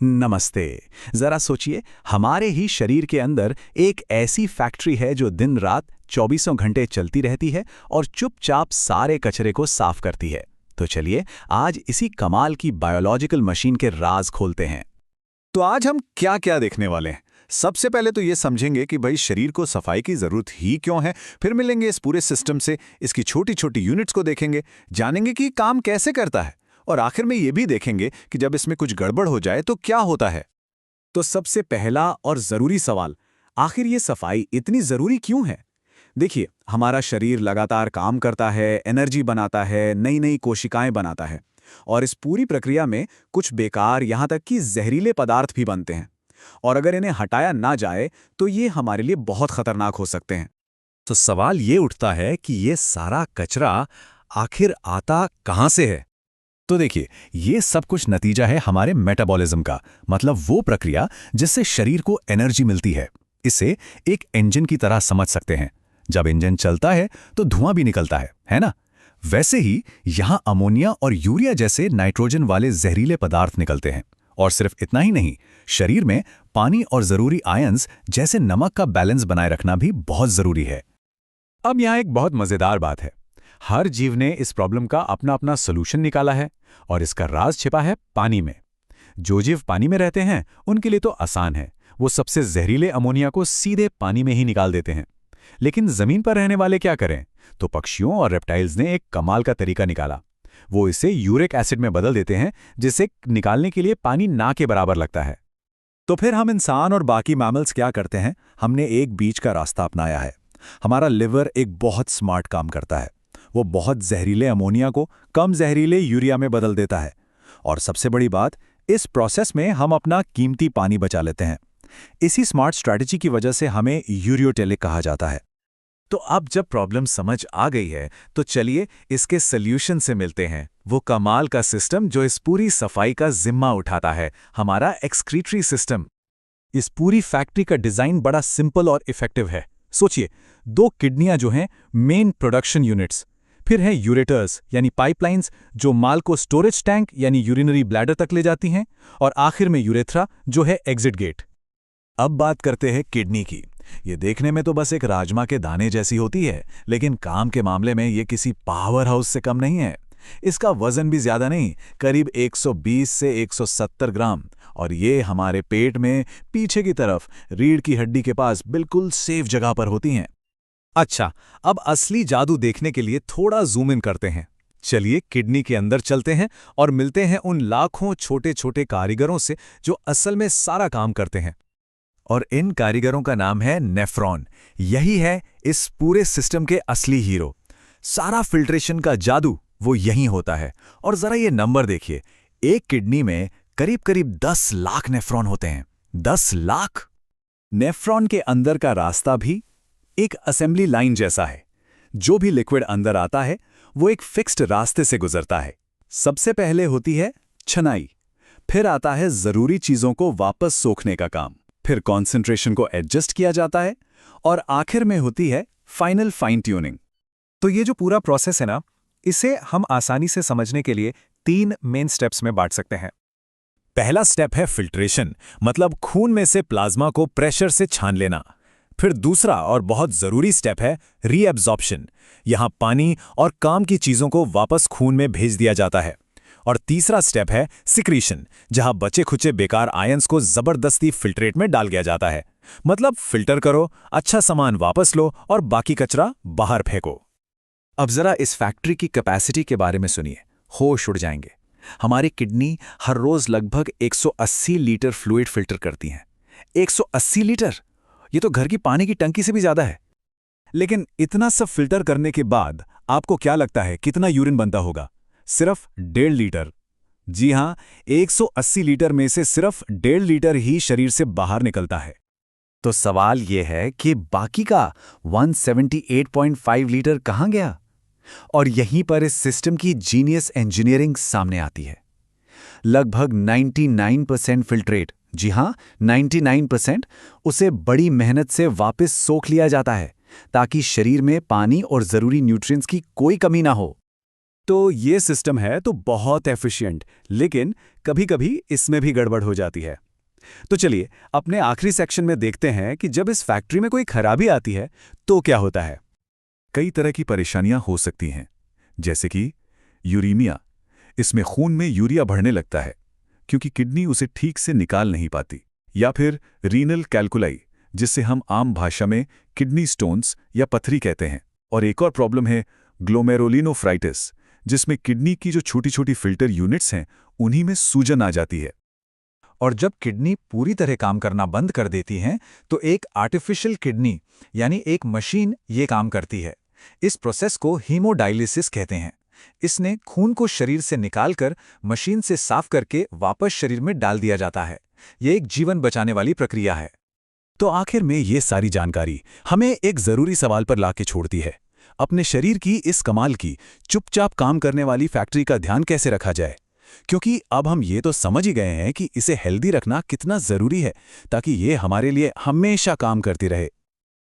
नमस्ते। जरा सोचिए, हमारे ही शरीर के अंदर एक ऐसी फैक्ट्री है जो दिन रात चौबीसों घंटे चलती रहती है और चुपचाप सारे कचरे को साफ करती है। तो चलिए, आज इसी कमाल की बायोलॉजिकल मशीन के राज खोलते हैं। तो आज हम क्या क्या देखने वाले हैं। सबसे पहले तो ये समझेंगे कि भाई शरीर को सफाई की जरूरत ही क्यों है। फिर मिलेंगे इस पूरे सिस्टम से, इसकी छोटी छोटी यूनिट्स को देखेंगे, जानेंगे कि काम कैसे करता है, और आखिर में ये भी देखेंगे कि जब इसमें कुछ गड़बड़ हो जाए तो क्या होता है। तो सबसे पहला और जरूरी सवाल, आखिर ये सफाई इतनी जरूरी क्यों है? देखिए, हमारा शरीर लगातार काम करता है, एनर्जी बनाता है, नई नई कोशिकाएं बनाता है, और इस पूरी प्रक्रिया में कुछ बेकार, यहां तक कि जहरीले पदार्थ भी बनते हैं। और अगर इन्हें हटाया ना जाए तो ये हमारे लिए बहुत खतरनाक हो सकते हैं। तो सवाल ये उठता है कि ये सारा कचरा आखिर आता कहाँ से है? तो देखिए, ये सब कुछ नतीजा है हमारे मेटाबॉलिज्म का, मतलब वो प्रक्रिया जिससे शरीर को एनर्जी मिलती है। इसे एक इंजन की तरह समझ सकते हैं। जब इंजन चलता है तो धुआं भी निकलता है ना? वैसे ही यहाँ अमोनिया और यूरिया जैसे नाइट्रोजन वाले जहरीले पदार्थ निकलते हैं। और सिर्फ इतना ही नहीं, शरीर में पानी और जरूरी आयंस जैसे नमक का बैलेंस बनाए रखना भी बहुत जरूरी है। अब यहाँ एक बहुत मजेदार बात है। हर जीव ने इस प्रॉब्लम का अपना अपना सोल्यूशन निकाला है, और इसका राज छिपा है पानी में। जो जीव पानी में रहते हैं उनके लिए तो आसान है, वो सबसे जहरीले अमोनिया को सीधे पानी में ही निकाल देते हैं। लेकिन जमीन पर रहने वाले क्या करें? तो पक्षियों और रेप्टाइल्स ने एक कमाल का तरीका निकाला। वो इसे यूरिक एसिड में बदल देते हैं, जिसे निकालने के लिए पानी ना के बराबर लगता है। तो फिर हम इंसान और बाकी मैमल्स क्या करते हैं? हमने एक बीच का रास्ता अपनाया है। हमारा लिवर एक बहुत स्मार्ट काम करता है। वो बहुत जहरीले अमोनिया को कम जहरीले यूरिया में बदल देता है। और सबसे बड़ी बात, इस प्रोसेस में हम अपना कीमती पानी बचा लेते हैं। इसी स्मार्ट स्ट्रैटेजी की वजह से हमें यूरियोटेलिक कहा जाता है। तो अब जब प्रॉब्लम समझ आ गई है, तो चलिए इसके सल्यूशन से मिलते हैं। वो कमाल का सिस्टम जो इस पूरी सफाई का जिम्मा उठाता है, हमारा एक्सक्रीटरी सिस्टम। इस पूरी फैक्ट्री का डिजाइन बड़ा सिंपल और इफेक्टिव है। सोचिए, 2 किडनियां जो हैं मेन प्रोडक्शन यूनिट्स, फिर हैं यूरेटर्स यानी पाइपलाइंस जो माल को स्टोरेज टैंक यानी यूरिनरी ब्लैडर तक ले जाती हैं, और आखिर में यूरेथ्रा जो है एग्जिट गेट। अब बात करते हैं किडनी की। ये देखने में तो बस एक राजमा के दाने जैसी होती है, लेकिन काम के मामले में ये किसी पावर हाउस से कम नहीं है। इसका वजन भी ज्यादा नहीं, करीब 120 से 170 ग्राम, और ये हमारे पेट में पीछे की तरफ रीढ़ की हड्डी के पास बिल्कुल सेफ जगह पर होती हैं। अच्छा, अब असली जादू देखने के लिए थोड़ा जूम इन करते हैं। चलिए किडनी के अंदर चलते हैं और मिलते हैं उन लाखों छोटे छोटे कारीगरों से जो असल में सारा काम करते हैं। और इन कारीगरों का नाम है नेफ्रॉन। यही है इस पूरे सिस्टम के असली हीरो। सारा फिल्ट्रेशन का जादू वो यहीं होता है। और जरा ये नंबर देखिए, एक किडनी में करीब करीब 10 लाख नेफ्रॉन होते हैं। 10 लाख! नेफ्रॉन के अंदर का रास्ता भी एक असेंबली लाइन जैसा है। जो भी लिक्विड अंदर आता है वो एक फिक्स्ड रास्ते से गुजरता है। सबसे पहले होती है छनाई, फिर आता है जरूरी चीजों को वापस सोखने का काम, फिर कॉन्सेंट्रेशन को एडजस्ट किया जाता है, और आखिर में होती है फाइनल फाइन ट्यूनिंग। तो ये जो पूरा प्रोसेस है ना, इसे हम आसानी से समझने के लिए 3 मेन स्टेप्स में बांट सकते हैं। पहला स्टेप है फिल्ट्रेशन, मतलब खून में से प्लाज्मा को प्रेशर से छान लेना। फिर दूसरा और बहुत जरूरी स्टेप है रीएब्जॉर्प्शन। यहां पानी और काम की चीजों को वापस खून में भेज दिया जाता है। और तीसरा स्टेप है सिक्रीशन, जहां बचे खुचे बेकार आयंस को जबरदस्ती फिल्ट्रेट में डाल दिया जाता है। मतलब फिल्टर करो, अच्छा सामान वापस लो और बाकी कचरा बाहर फेंको। अब जरा इस फैक्ट्री की कैपेसिटी के बारे में सुनिए, होश उड़ जाएंगे। हमारी किडनी हर रोज लगभग 180 लीटर फ्लूइड फिल्टर करती हैं। 180 लीटर! ये तो घर की पानी की टंकी से भी ज्यादा है। लेकिन इतना सब फिल्टर करने के बाद आपको क्या लगता है कितना यूरिन बनता होगा? सिर्फ 1.5 लीटर। जी हां, 180 लीटर में से सिर्फ 1.5 लीटर ही शरीर से बाहर निकलता है। तो सवाल यह है कि बाकी का 178.5 लीटर कहां गया? और यहीं पर इस सिस्टम की जीनियस इंजीनियरिंग सामने आती है। लगभग 99% फिल्ट्रेट, जी हां 99%, उसे बड़ी मेहनत से वापस सोख लिया जाता है ताकि शरीर में पानी और जरूरी न्यूट्रिएंट्स की कोई कमी ना हो। तो ये सिस्टम है तो बहुत एफिशिएंट, लेकिन कभी-कभी इसमें भी गड़बड़ हो जाती है। तो चलिए अपने आखिरी सेक्शन में देखते हैं कि जब इस फैक्ट्री में कोई खराबी आती है तो क्या होता है। कई तरह की परेशानियां हो सकती हैं, जैसे कि यूरीमिया। इसमें खून में यूरिया बढ़ने लगता है क्योंकि किडनी उसे ठीक से निकाल नहीं पाती। या फिर रीनल कैल्कुलाई, जिसे हम आम भाषा में किडनी स्टोन्स या पथरी कहते हैं। और एक और प्रॉब्लम है ग्लोमेरुलिनोफ्राइटिस, जिसमें किडनी की जो छोटी छोटी फिल्टर यूनिट्स हैं उन्हीं में सूजन आ जाती है। और जब किडनी पूरी तरह काम करना बंद कर देती हैं तो एक आर्टिफिशियल किडनी यानी एक मशीन ये काम करती है। इस प्रोसेस को हीमोडायलिसिस कहते हैं। इसने खून को शरीर से निकालकर मशीन से साफ करके वापस शरीर में डाल दिया जाता है। यह एक जीवन बचाने वाली प्रक्रिया है। तो आखिर में ये सारी जानकारी हमें एक जरूरी सवाल पर लाके छोड़ती है। अपने शरीर की इस कमाल की चुपचाप काम करने वाली फैक्ट्री का ध्यान कैसे रखा जाए, क्योंकि अब हम ये तो समझ ही गए हैं कि इसे हेल्दी रखना कितना जरूरी है ताकि ये हमारे लिए हमेशा काम करती रहे।